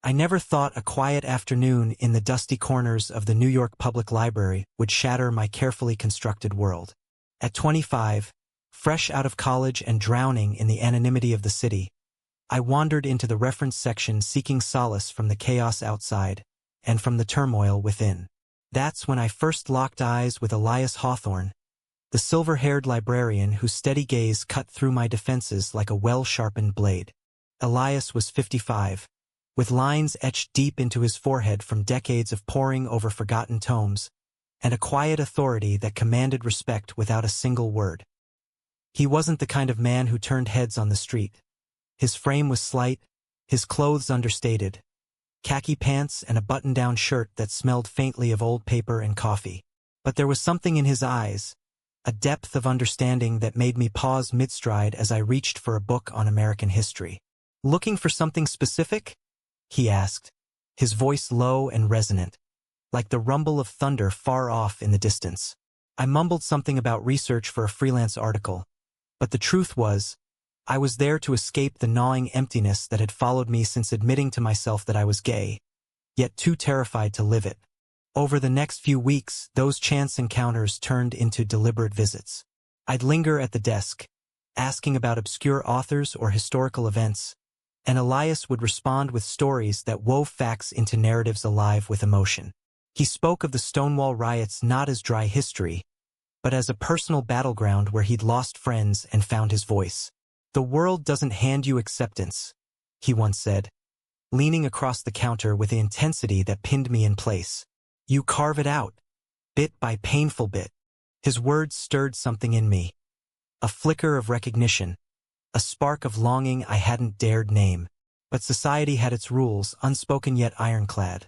I never thought a quiet afternoon in the dusty corners of the New York Public Library would shatter my carefully constructed world. At 25, fresh out of college and drowning in the anonymity of the city, I wandered into the reference section seeking solace from the chaos outside and from the turmoil within. That's when I first locked eyes with Elias Hawthorne, the silver-haired librarian whose steady gaze cut through my defenses like a well-sharpened blade. Elias was 55, with lines etched deep into his forehead from decades of poring over forgotten tomes, and a quiet authority that commanded respect without a single word. He wasn't the kind of man who turned heads on the street. His frame was slight, his clothes understated, khaki pants and a button-down shirt that smelled faintly of old paper and coffee. But there was something in his eyes, a depth of understanding that made me pause mid-stride as I reached for a book on American history. "Looking for something specific?" he asked, his voice low and resonant, like the rumble of thunder far off in the distance. I mumbled something about research for a freelance article, but the truth was, I was there to escape the gnawing emptiness that had followed me since admitting to myself that I was gay, yet too terrified to live it. Over the next few weeks, those chance encounters turned into deliberate visits. I'd linger at the desk, asking about obscure authors or historical events, and Elias would respond with stories that wove facts into narratives alive with emotion. He spoke of the Stonewall riots not as dry history, but as a personal battleground where he'd lost friends and found his voice. "The world doesn't hand you acceptance," he once said, leaning across the counter with the intensity that pinned me in place. "You carve it out, bit by painful bit." His words stirred something in me, a flicker of recognition, a spark of longing I hadn't dared name. But society had its rules, unspoken yet ironclad.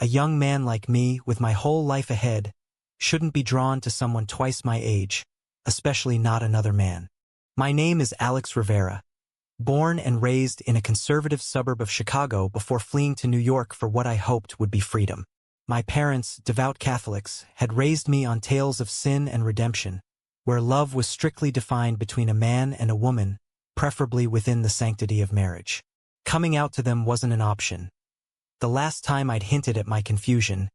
A young man like me, with my whole life ahead, shouldn't be drawn to someone twice my age, especially not another man. My name is Alex Rivera, born and raised in a conservative suburb of Chicago before fleeing to New York for what I hoped would be freedom. My parents, devout Catholics, had raised me on tales of sin and redemption, where love was strictly defined between a man and a woman, preferably within the sanctity of marriage. Coming out to them wasn't an option. The last time I'd hinted at my confusion,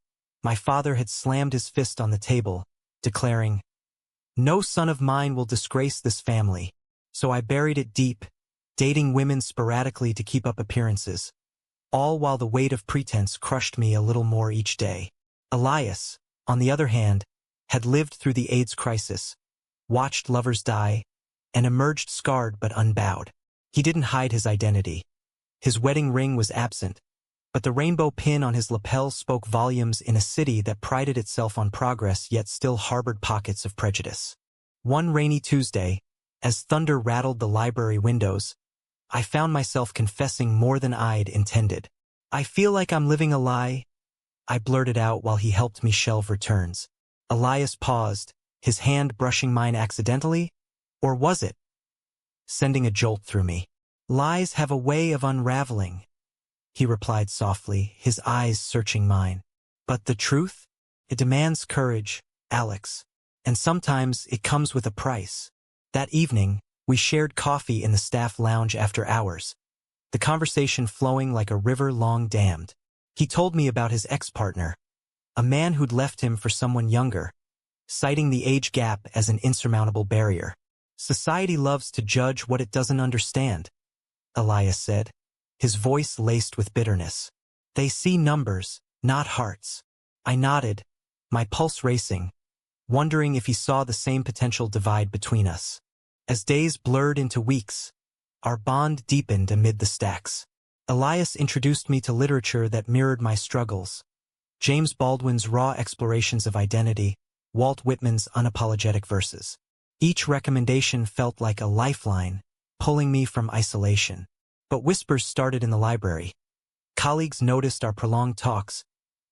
my father had slammed his fist on the table, declaring, "No son of mine will disgrace this family." So I buried it deep, dating women sporadically to keep up appearances, all while the weight of pretense crushed me a little more each day. Elias, on the other hand, had lived through the AIDS crisis, watched lovers die, and emerged scarred but unbowed. He didn't hide his identity. His wedding ring was absent, but the rainbow pin on his lapel spoke volumes in a city that prided itself on progress yet still harbored pockets of prejudice. One rainy Tuesday, as thunder rattled the library windows, I found myself confessing more than I'd intended. "I feel like I'm living a lie," I blurted out while he helped me shelve returns. Elias paused, his hand brushing mine accidentally, or was it? Sending a jolt through me. "Lies have a way of unraveling," he replied softly, his eyes searching mine. "But the truth? It demands courage, Alex, and sometimes it comes with a price." That evening, we shared coffee in the staff lounge after hours, the conversation flowing like a river long dammed. He told me about his ex-partner, a man who'd left him for someone younger, citing the age gap as an insurmountable barrier. "Society loves to judge what it doesn't understand," Elias said, his voice laced with bitterness. "They see numbers, not hearts." I nodded, my pulse racing, wondering if he saw the same potential divide between us. As days blurred into weeks, our bond deepened amid the stacks. Elias introduced me to literature that mirrored my struggles. James Baldwin's raw explorations of identity, Walt Whitman's unapologetic verses. Each recommendation felt like a lifeline, pulling me from isolation. But whispers started in the library. Colleagues noticed our prolonged talks.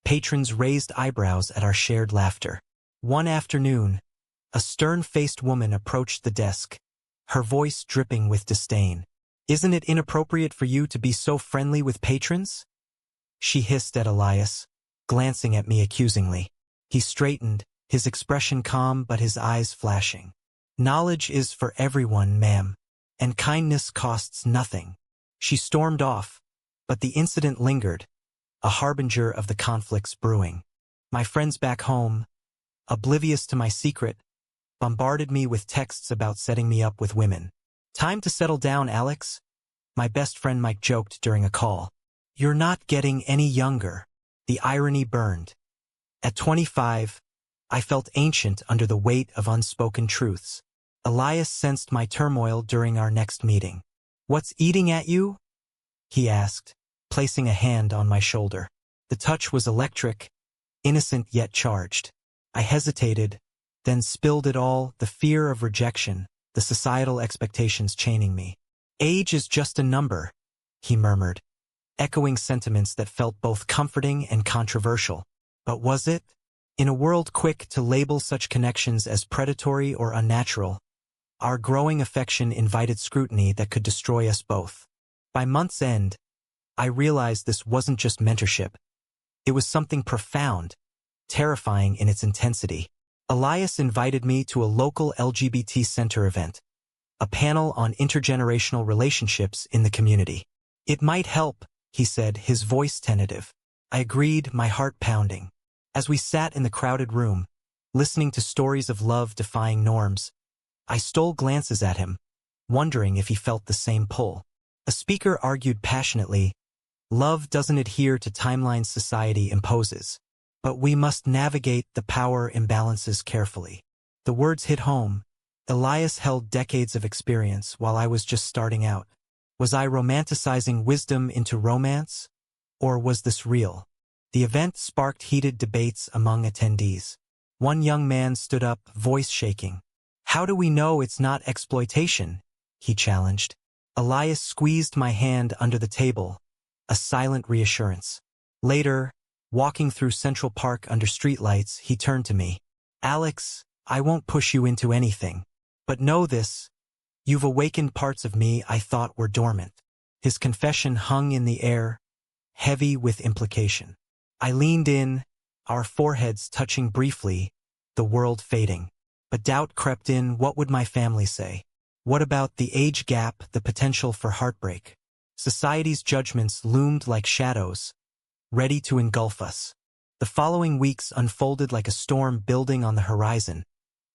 Patrons raised eyebrows at our shared laughter. One afternoon, a stern-faced woman approached the desk, her voice dripping with disdain. "Isn't it inappropriate for you to be so friendly with patrons?" she hissed at Elias, glancing at me accusingly. He straightened, his expression calm but his eyes flashing. "Knowledge is for everyone, ma'am, and kindness costs nothing." She stormed off, But the incident lingered, a harbinger of the conflicts brewing. My friends back home, oblivious to my secret, bombarded me with texts about setting me up with women. "Time to settle down, Alex," my best friend Mike joked during a call. "You're not getting any younger." The irony burned. At 25, I felt ancient under the weight of unspoken truths. Elias sensed my turmoil during our next meeting. "What's eating at you?" he asked, placing a hand on my shoulder. The touch was electric, innocent yet charged. I hesitated, then spilled it all, the fear of rejection, the societal expectations chaining me. "Age is just a number," he murmured, echoing sentiments that felt both comforting and controversial. But was it? In a world quick to label such connections as predatory or unnatural, our growing affection invited scrutiny that could destroy us both. By month's end, I realized this wasn't just mentorship. It was something profound, terrifying in its intensity. Elias invited me to a local LGBT center event, a panel on intergenerational relationships in the community. "It might help," he said, his voice tentative. I agreed, my heart pounding. As we sat in the crowded room, listening to stories of love defying norms, I stole glances at him, wondering if he felt the same pull. A speaker argued passionately, "Love doesn't adhere to timelines society imposes, but we must navigate the power imbalances carefully." The words hit home. Elias held decades of experience while I was just starting out. Was I romanticizing wisdom into romance? Or was this real? The event sparked heated debates among attendees. One young man stood up, voice shaking. "How do we know it's not exploitation?" he challenged. Elias squeezed my hand under the table, a silent reassurance. Later, walking through Central Park under streetlights, he turned to me. "Alex, I won't push you into anything. But know this, you've awakened parts of me I thought were dormant." His confession hung in the air, heavy with implication. I leaned in, our foreheads touching briefly, the world fading. But doubt crept in. What would my family say? What about the age gap, the potential for heartbreak? Society's judgments loomed like shadows, ready to engulf us. The following weeks unfolded like a storm building on the horizon,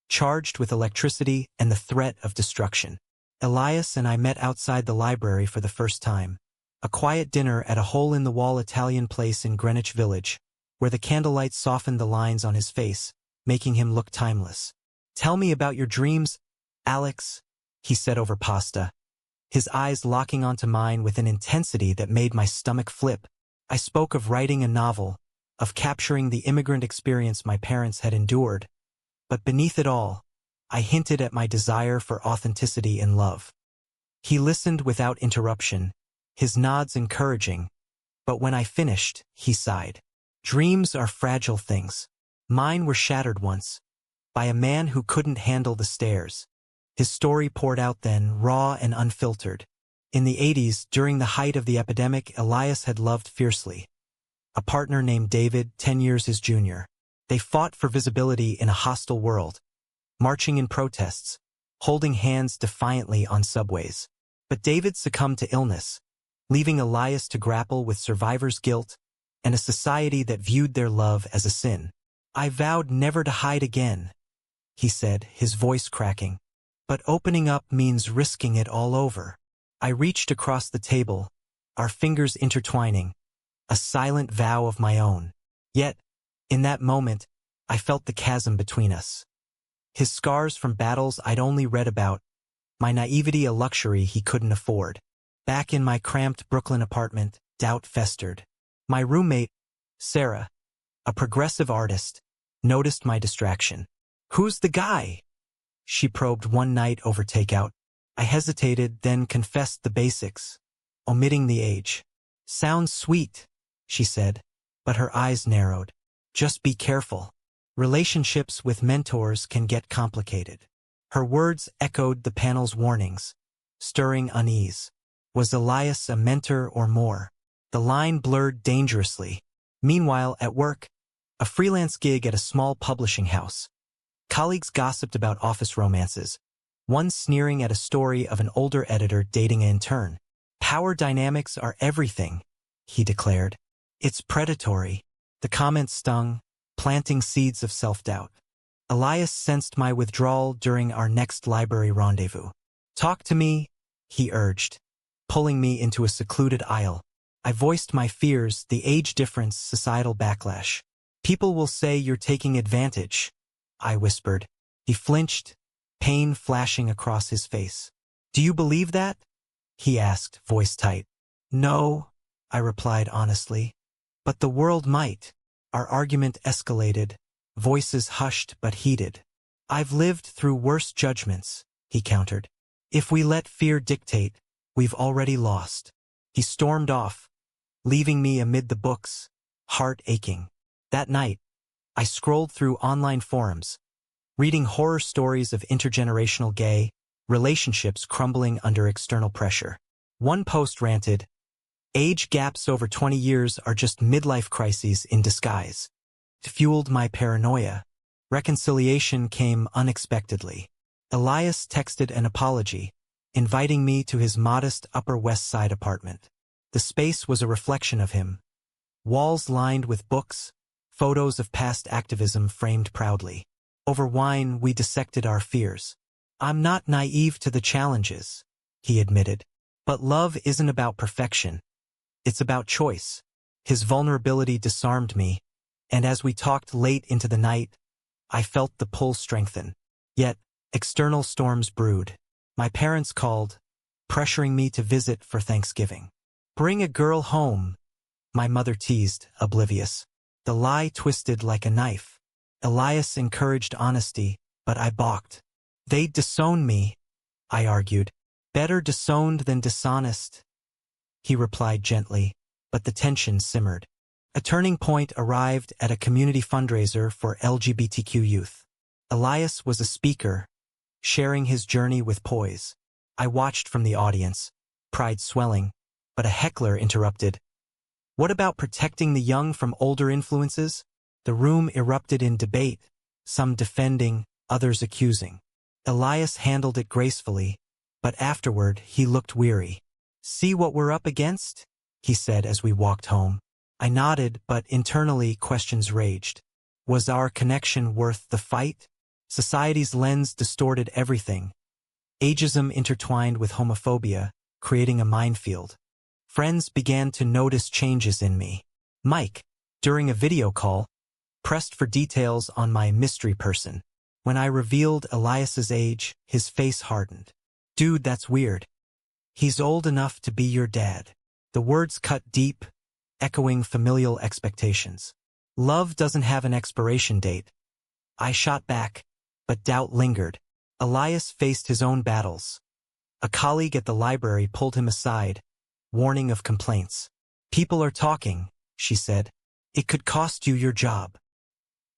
charged with electricity and the threat of destruction. Elias and I met outside the library for the first time. A quiet dinner at a hole-in-the-wall Italian place in Greenwich Village, where the candlelight softened the lines on his face, making him look timeless. "Tell me about your dreams, Alex," he said over pasta, his eyes locking onto mine with an intensity that made my stomach flip. I spoke of writing a novel, of capturing the immigrant experience my parents had endured. But beneath it all, I hinted at my desire for authenticity in love. He listened without interruption, his nods encouraging, but when I finished, he sighed. "Dreams are fragile things. Mine were shattered once, by a man who couldn't handle the stairs." His story poured out then, raw and unfiltered. In the 80s, during the height of the epidemic, Elias had loved fiercely. A partner named David, 10 years his junior. They fought for visibility in a hostile world, marching in protests, holding hands defiantly on subways. But David succumbed to illness, leaving Elias to grapple with survivor's guilt and a society that viewed their love as a sin. "I vowed never to hide again," he said, his voice cracking. "But opening up means risking it all over." I reached across the table, our fingers intertwining, a silent vow of my own. Yet, in that moment, I felt the chasm between us. His scars from battles I'd only read about, my naivety a luxury he couldn't afford. Back in my cramped Brooklyn apartment, doubt festered. My roommate, Sarah, a progressive artist, noticed my distraction. "Who's the guy?" she probed one night over takeout. I hesitated, then confessed the basics, omitting the age. "Sounds sweet," she said, but her eyes narrowed. "Just be careful. Relationships with mentors can get complicated." Her words echoed the panel's warnings, stirring unease. Was Elias a mentor or more? The line blurred dangerously. Meanwhile, at work, a freelance gig at a small publishing house. Colleagues gossiped about office romances, one sneering at a story of an older editor dating an intern. "Power dynamics are everything," he declared. It's predatory. The comment stung, planting seeds of self-doubt. Elias sensed my withdrawal during our next library rendezvous. Talk to me, he urged, pulling me into a secluded aisle. I voiced my fears, the age difference, societal backlash. People will say you're taking advantage, I whispered. He flinched, pain flashing across his face. Do you believe that? He asked, voice tight. No, I replied honestly. But the world might. Our argument escalated, voices hushed but heated. I've lived through worse judgments, he countered. If we let fear dictate, we've already lost. He stormed off, leaving me amid the books, heart aching. That night, I scrolled through online forums, reading horror stories of intergenerational gay relationships crumbling under external pressure. One post ranted, "Age gaps over 20 years are just midlife crises in disguise." It fueled my paranoia. Reconciliation came unexpectedly. Elias texted an apology, inviting me to his modest Upper West Side apartment. The space was a reflection of him. Walls lined with books, photos of past activism framed proudly. Over wine, we dissected our fears. I'm not naive to the challenges, he admitted. But love isn't about perfection. It's about choice. His vulnerability disarmed me, and as we talked late into the night, I felt the pull strengthen. Yet, external storms brewed. My parents called, pressuring me to visit for Thanksgiving. Bring a girl home, my mother teased, oblivious. The lie twisted like a knife. Elias encouraged honesty, but I balked. They'd disown me, I argued. Better disowned than dishonest, he replied gently, but the tension simmered. A turning point arrived at a community fundraiser for LGBTQ youth. Elias was a speaker, sharing his journey with poise. I watched from the audience, pride swelling, but a heckler interrupted. What about protecting the young from older influences? The room erupted in debate, some defending, others accusing. Elias handled it gracefully, but afterward he looked weary. See what we're up against? He said as we walked home. I nodded, but internally questions raged. Was our connection worth the fight? Society's lens distorted everything. Ageism intertwined with homophobia, creating a minefield. Friends began to notice changes in me. Mike, during a video call, pressed for details on my mystery person. When I revealed Elias's age, his face hardened. Dude, that's weird. He's old enough to be your dad. The words cut deep, echoing familial expectations. Love doesn't have an expiration date. I shot back, but doubt lingered. Elias faced his own battles. A colleague at the library pulled him aside, warning of complaints. People are talking, she said. It could cost you your job.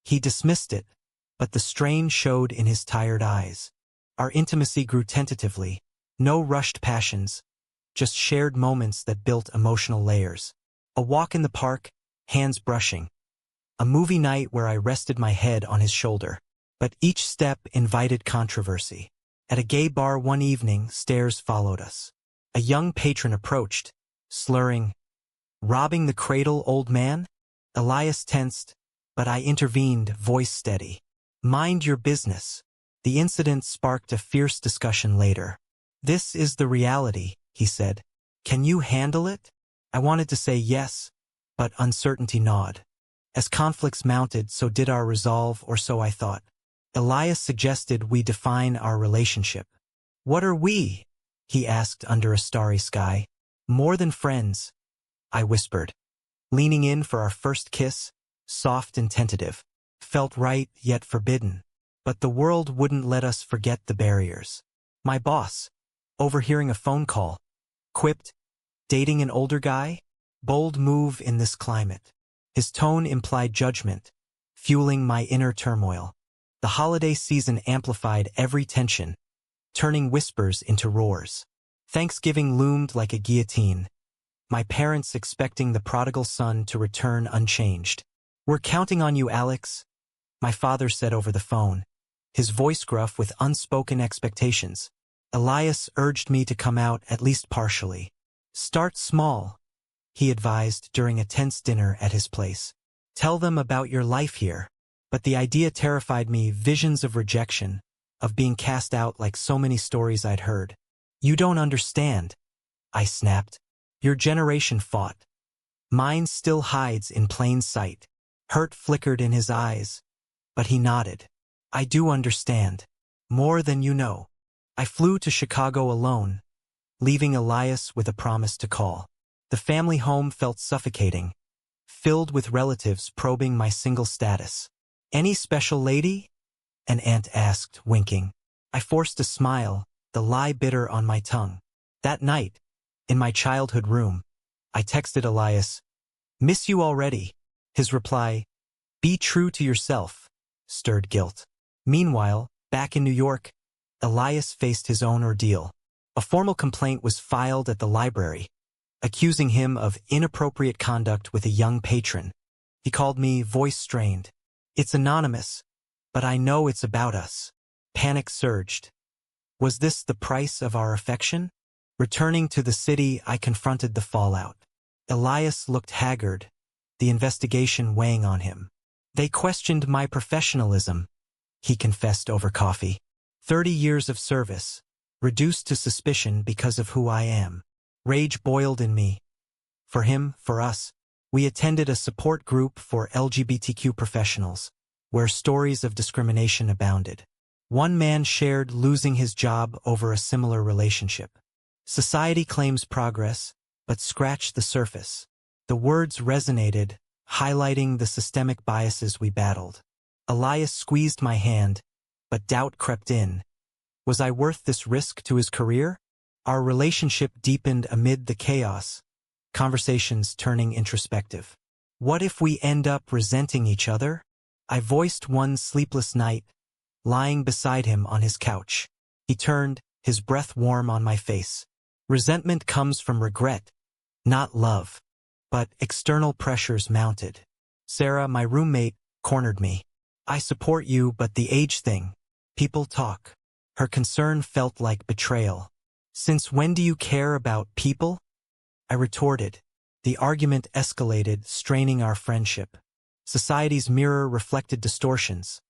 He dismissed it, but the strain showed in his tired eyes. Our intimacy grew tentatively. No rushed passions, just shared moments that built emotional layers. A walk in the park, hands brushing. A movie night where I rested my head on his shoulder. But each step invited controversy. At a gay bar one evening, stares followed us. A young patron approached, slurring, "Robbing the cradle, old man?" Elias tensed, but I intervened, voice steady. "Mind your business." The incident sparked a fierce discussion later. "This is the reality," he said. "Can you handle it?" I wanted to say yes, but uncertainty gnawed. As conflicts mounted, so did our resolve, or so I thought. Elias suggested we define our relationship. "What are we?" he asked under a starry sky. "More than friends," I whispered. Leaning in for our first kiss, soft and tentative. Felt right, yet forbidden. But the world wouldn't let us forget the barriers. My boss, overhearing a phone call, quipped, "Dating an older guy? Bold move in this climate." His tone implied judgment, fueling my inner turmoil. The holiday season amplified every tension, turning whispers into roars. Thanksgiving loomed like a guillotine, my parents expecting the prodigal son to return unchanged. "We're counting on you, Alex," my father said over the phone, his voice gruff with unspoken expectations. Elias urged me to come out at least partially. "Start small," he advised during a tense dinner at his place. Tell them about your life here. But the idea terrified me, visions of rejection, of being cast out like so many stories I'd heard. You don't understand, I snapped. Your generation fought. Mine still hides in plain sight. Hurt flickered in his eyes, but he nodded. I do understand. More than you know. I flew to Chicago alone, leaving Elias with a promise to call. The family home felt suffocating, filled with relatives probing my single status. Any special lady? An aunt asked, winking. I forced a smile, the lie bitter on my tongue. That night, in my childhood room, I texted Elias, "Miss you already." His reply, "Be true to yourself," stirred guilt. Meanwhile, back in New York, Elias faced his own ordeal. A formal complaint was filed at the library, accusing him of inappropriate conduct with a young patron. He called me voice-strained. It's anonymous, but I know it's about us. Panic surged. Was this the price of our affection? Returning to the city, I confronted the fallout. Elias looked haggard, the investigation weighing on him. They questioned my professionalism, he confessed over coffee. 30 years of service, reduced to suspicion because of who I am. Rage boiled in me. For him, for us, we attended a support group for LGBTQ professionals, where stories of discrimination abounded. One man shared losing his job over a similar relationship. Society claims progress, but scratch the surface. The words resonated, highlighting the systemic biases we battled. Elias squeezed my hand, but doubt crept in. Was I worth this risk to his career? Our relationship deepened amid the chaos, conversations turning introspective. What if we end up resenting each other? I voiced one sleepless night, lying beside him on his couch. He turned, his breath warm on my face. Resentment comes from regret, not love. But external pressures mounted. Sarah, my roommate, cornered me. I support you, but the age thing. People talk. Her concern felt like betrayal. Since when do you care about people? I retorted. The argument escalated, straining our friendship. Society's mirror reflected distortions.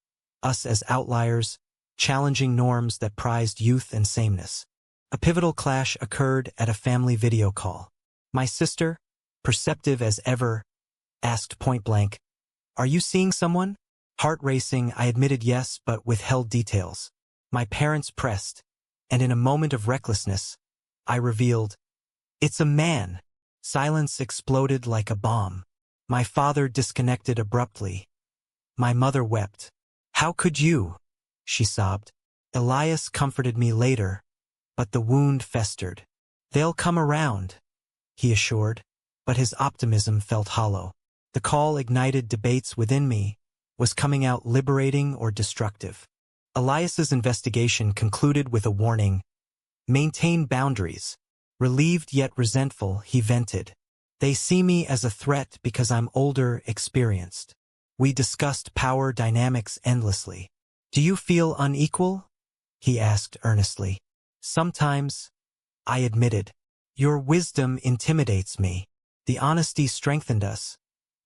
Us as outliers, challenging norms that prized youth and sameness. A pivotal clash occurred at a family video call. My sister, perceptive as ever, asked point-blank, "Are you seeing someone?" Heart racing, I admitted yes, but withheld details. My parents pressed, and in a moment of recklessness, I revealed, "It's a man." Silence exploded like a bomb. My father disconnected abruptly. My mother wept. "How could you?" she sobbed. Elias comforted me later, but the wound festered. "They'll come around," he assured, but his optimism felt hollow. The call ignited debates within me. Was coming out liberating or destructive? Elias's investigation concluded with a warning. Maintain boundaries. Relieved yet resentful, he vented. They see me as a threat because I'm older, experienced. We discussed power dynamics endlessly. Do you feel unequal? He asked earnestly. Sometimes, I admitted. Your wisdom intimidates me. The honesty strengthened us,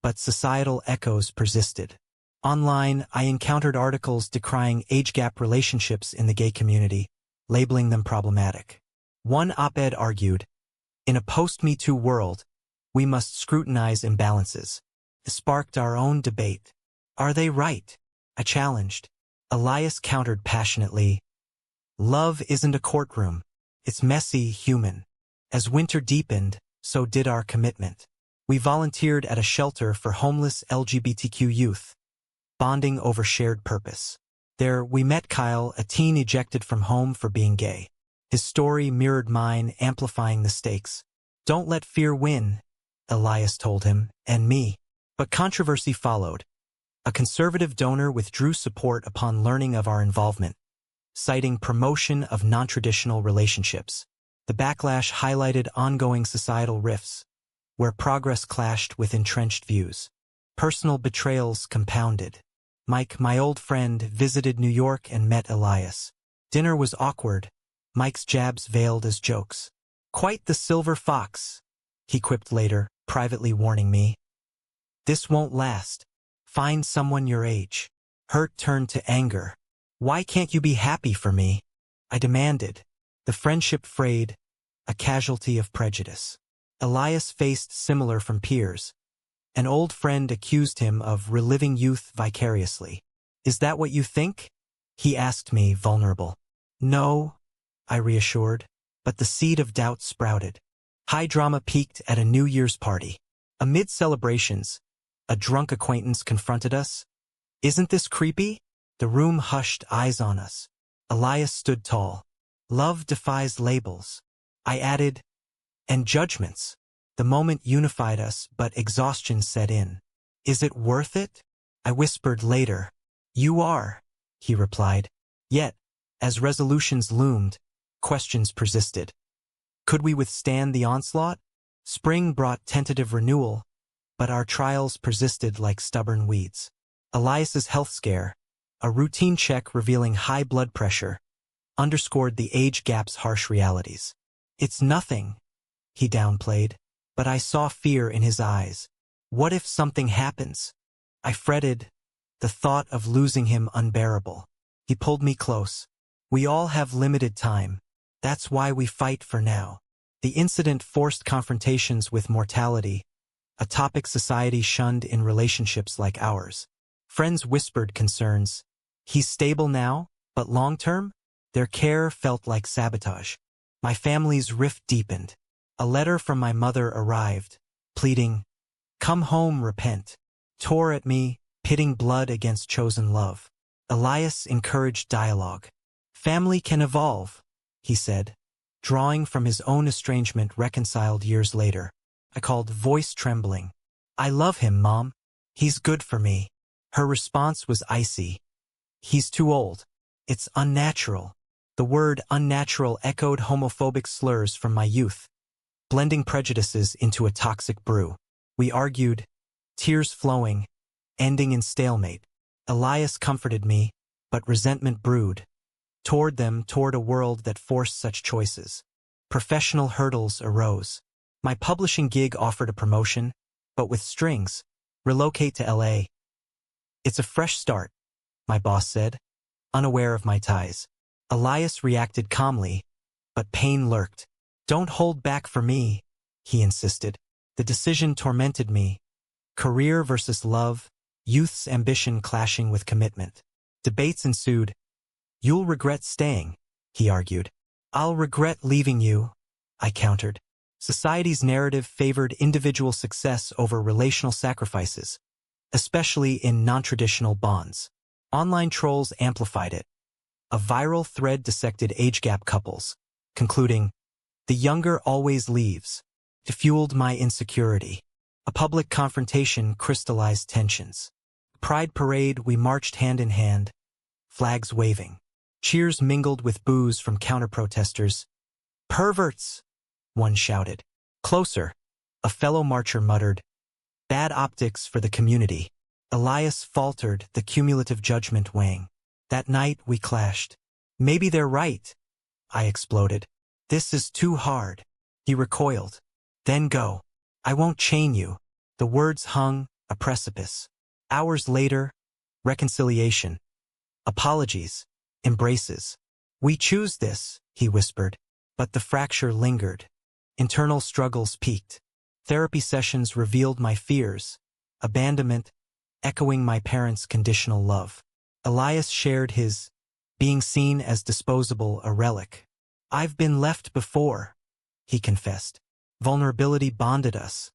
but societal echoes persisted. Online, I encountered articles decrying age-gap relationships in the gay community, labeling them problematic. One op-ed argued, in a post-Me Too world, we must scrutinize imbalances. It sparked our own debate. Are they right? I challenged. Elias countered passionately. Love isn't a courtroom. It's messy, human. As winter deepened, so did our commitment. We volunteered at a shelter for homeless LGBTQ youth, bonding over shared purpose. There, we met Kyle, a teen ejected from home for being gay. His story mirrored mine, amplifying the stakes. Don't let fear win, Elias told him, and me. But controversy followed. A conservative donor withdrew support upon learning of our involvement, citing promotion of non-traditional relationships. The backlash highlighted ongoing societal rifts, where progress clashed with entrenched views. Personal betrayals compounded. Mike, my old friend, visited New York and met Elias. Dinner was awkward, Mike's jabs veiled as jokes. Quite the silver fox, he quipped later, privately warning me. This won't last. Find someone your age. Hurt turned to anger. Why can't you be happy for me? I demanded. The friendship frayed, a casualty of prejudice. Elias faced similar from peers. An old friend accused him of reliving youth vicariously. Is that what you think? He asked me, vulnerable. No, I reassured, but the seed of doubt sprouted. High drama peaked at a New Year's party. Amid celebrations, a drunk acquaintance confronted us. Isn't this creepy? The room hushed, eyes on us. Elias stood tall. Love defies labels. I added, and judgments. The moment unified us, but exhaustion set in. Is it worth it? I whispered later. You are, he replied. Yet, as resolutions loomed, questions persisted. Could we withstand the onslaught? Spring brought tentative renewal, but our trials persisted like stubborn weeds. Elias's health scare, a routine check revealing high blood pressure, underscored the age gap's harsh realities. It's nothing, he downplayed, but I saw fear in his eyes. What if something happens? I fretted, the thought of losing him unbearable. He pulled me close. We all have limited time. That's why we fight for now. The incident forced confrontations with mortality, a topic society shunned in relationships like ours. Friends whispered concerns. He's stable now, but long-term? Their care felt like sabotage. My family's rift deepened. A letter from my mother arrived, pleading, "Come home, repent," tore at me, pitting blood against chosen love. Elias encouraged dialogue. Family can evolve, he said, drawing from his own estrangement reconciled years later. I called, voice trembling. I love him, Mom. He's good for me. Her response was icy. He's too old. It's unnatural. The word unnatural echoed homophobic slurs from my youth, blending prejudices into a toxic brew. We argued, tears flowing, ending in stalemate. Elias comforted me, but resentment brewed. Toward a world that forced such choices. Professional hurdles arose. My publishing gig offered a promotion, but with strings. Relocate to LA. It's a fresh start, my boss said, unaware of my ties. Elias reacted calmly, but pain lurked. Don't hold back for me, he insisted. The decision tormented me. Career versus love, youth's ambition clashing with commitment. Debates ensued. You'll regret staying, he argued. I'll regret leaving you, I countered. Society's narrative favored individual success over relational sacrifices, especially in non-traditional bonds. Online trolls amplified it. A viral thread dissected age gap couples, concluding, "The younger always leaves," fueled my insecurity. A public confrontation crystallized tensions. Pride parade, we marched hand in hand, flags waving. Cheers mingled with boos from counter-protesters. Perverts, one shouted. Closer, a fellow marcher muttered. Bad optics for the community. Elias faltered, the cumulative judgment weighing. That night we clashed. Maybe they're right, I exploded. This is too hard. He recoiled. Then go. I won't chain you. The words hung, a precipice. Hours later, reconciliation. Apologies. Embraces. We choose this, he whispered. But the fracture lingered. Internal struggles peaked. Therapy sessions revealed my fears. Abandonment, echoing my parents' conditional love. Elias shared his being seen as disposable, a relic. I've been left before, he confessed. Vulnerability bonded us,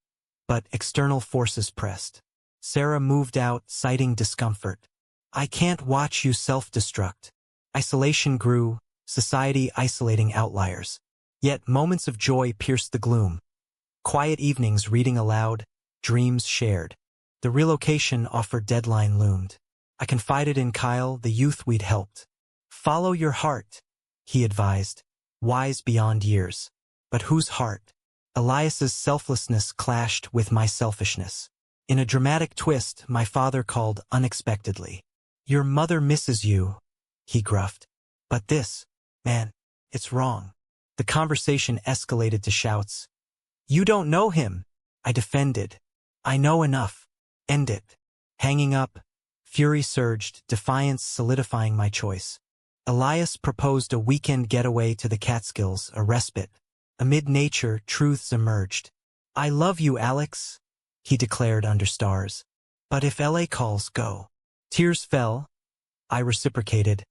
but external forces pressed. Sarah moved out, citing discomfort. I can't watch you self-destruct. Isolation grew, society isolating outliers. Yet moments of joy pierced the gloom. Quiet evenings reading aloud, dreams shared. The relocation offer deadline loomed. I confided in Kyle, the youth we'd helped. Follow your heart, he advised, wise beyond years. But whose heart? Elias's selflessness clashed with my selfishness. In a dramatic twist, my father called unexpectedly. Your mother misses you, he gruffed. But this, man, it's wrong. The conversation escalated to shouts. You don't know him, I defended. I know enough. End it. Hanging up, fury surged, defiance solidifying my choice. Elias proposed a weekend getaway to the Catskills, a respite. Amid nature, truths emerged. I love you, Alex, he declared under stars. But if LA calls, go. Tears fell. I reciprocated.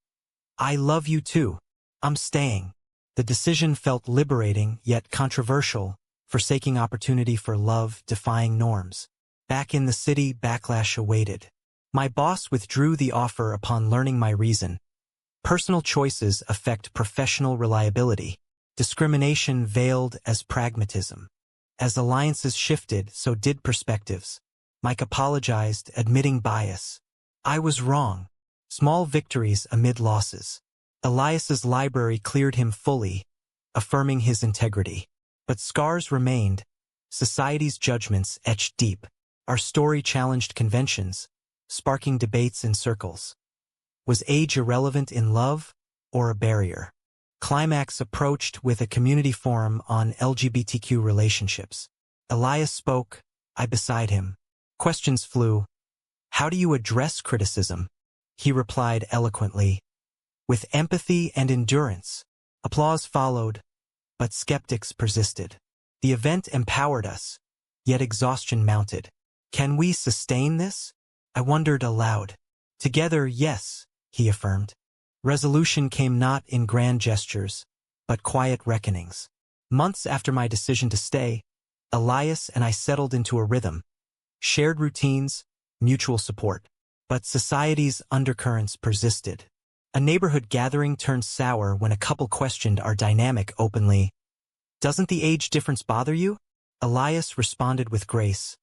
I love you too. I'm staying. The decision felt liberating, yet controversial, forsaking opportunity for love, defying norms. Back in the city, backlash awaited. My boss withdrew the offer upon learning my reason. Personal choices affect professional reliability. Discrimination veiled as pragmatism. As alliances shifted, so did perspectives. Mike apologized, admitting bias. I was wrong. Small victories amid losses. Elias's library cleared him fully, affirming his integrity. But scars remained, society's judgments etched deep. Our story challenged conventions, sparking debates in circles. Was age irrelevant in love, or a barrier? Climax approached with a community forum on LGBTQ relationships. Elias spoke, I beside him. Questions flew. How do you address criticism? He replied eloquently. With empathy and endurance. Applause followed, but skeptics persisted. The event empowered us, yet exhaustion mounted. Can we sustain this? I wondered aloud. Together, yes, he affirmed. Resolution came not in grand gestures, but quiet reckonings. Months after my decision to stay, Elias and I settled into a rhythm. Shared routines, mutual support. But society's undercurrents persisted. A neighborhood gathering turned sour when a couple questioned our dynamic openly. Doesn't the age difference bother you? Elias responded with grace.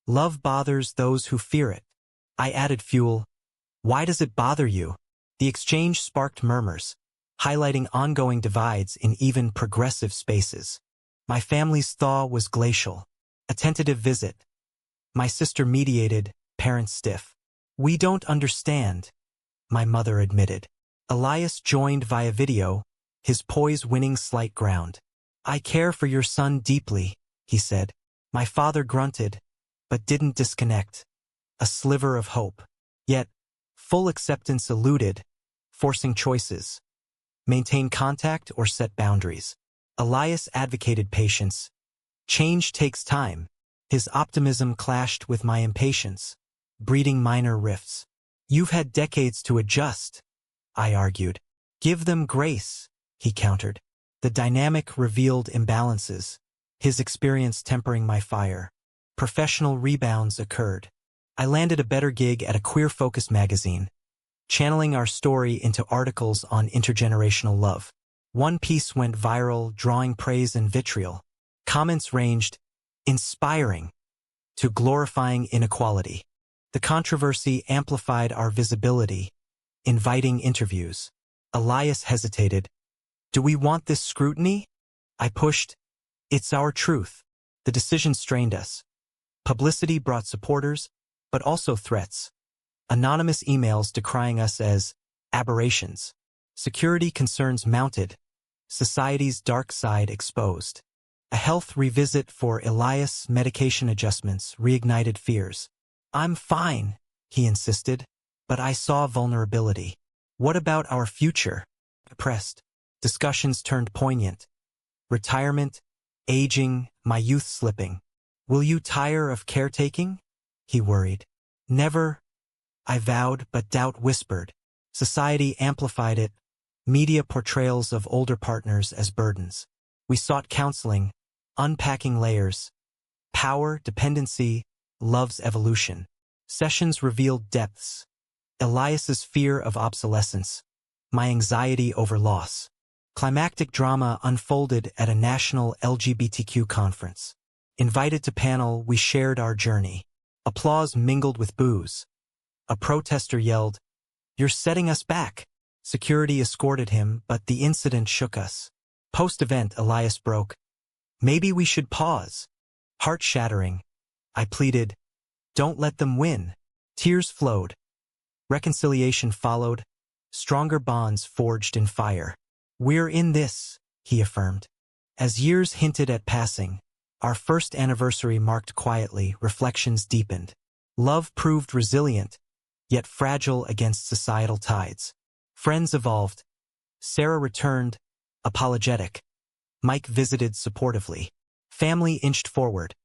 Love bothers those who fear it. I added fuel. Why does it bother you? The exchange sparked murmurs, highlighting ongoing divides in even progressive spaces. My family's thaw was glacial. A tentative visit. My sister mediated, parents stiff. We don't understand, my mother admitted. Elias joined via video, his poise winning slight ground. I care for your son deeply, he said. My father grunted, but didn't disconnect. A sliver of hope. Yet, full acceptance eluded, forcing choices. Maintain contact or set boundaries. Elias advocated patience. Change takes time. His optimism clashed with my impatience, breeding minor rifts. You've had decades to adjust, I argued. Give them grace, he countered. The dynamic revealed imbalances, his experience tempering my fire. Professional rebounds occurred. I landed a better gig at a queer-focused magazine, channeling our story into articles on intergenerational love. One piece went viral, drawing praise and vitriol. Comments ranged, inspiring, to glorifying inequality. The controversy amplified our visibility, inviting interviews. Elias hesitated. Do we want this scrutiny? I pushed. It's our truth. The decision strained us. Publicity brought supporters, but also threats. Anonymous emails decrying us as aberrations. Security concerns mounted. Society's dark side exposed. A health revisit for Elias' medication adjustments reignited fears. I'm fine, he insisted, but I saw vulnerability. What about our future? I pressed. Discussions turned poignant. Retirement, aging, my youth slipping. Will you tire of caretaking? He worried. Never, I vowed, but doubt whispered. Society amplified it. Media portrayals of older partners as burdens. We sought counseling, unpacking layers. Power, dependency, love's evolution. Sessions revealed depths. Elias's fear of obsolescence. My anxiety over loss. Climactic drama unfolded at a national LGBTQ conference. Invited to panel, we shared our journey. Applause mingled with boos. A protester yelled, "You're setting us back." Security escorted him, but the incident shook us. Post-event, Elias broke. Maybe we should pause. Heart-shattering. I pleaded, don't let them win. Tears flowed. Reconciliation followed. Stronger bonds forged in fire. We're in this, he affirmed. As years hinted at passing, Our first anniversary marked quietly, reflections deepened. Love proved resilient, yet fragile against societal tides. Friends evolved. Sarah returned, apologetic. Mike visited supportively. Family inched forward.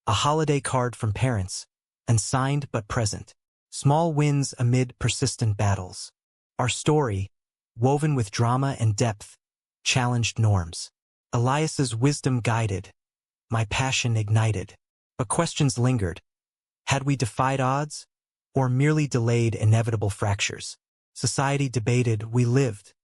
A holiday card from parents, unsigned but present. Small wins amid persistent battles. Our story, woven with drama and depth, challenged norms. Elias's wisdom guided, my passion ignited. But questions lingered. Had we defied odds, or merely delayed inevitable fractures? Society debated, we lived.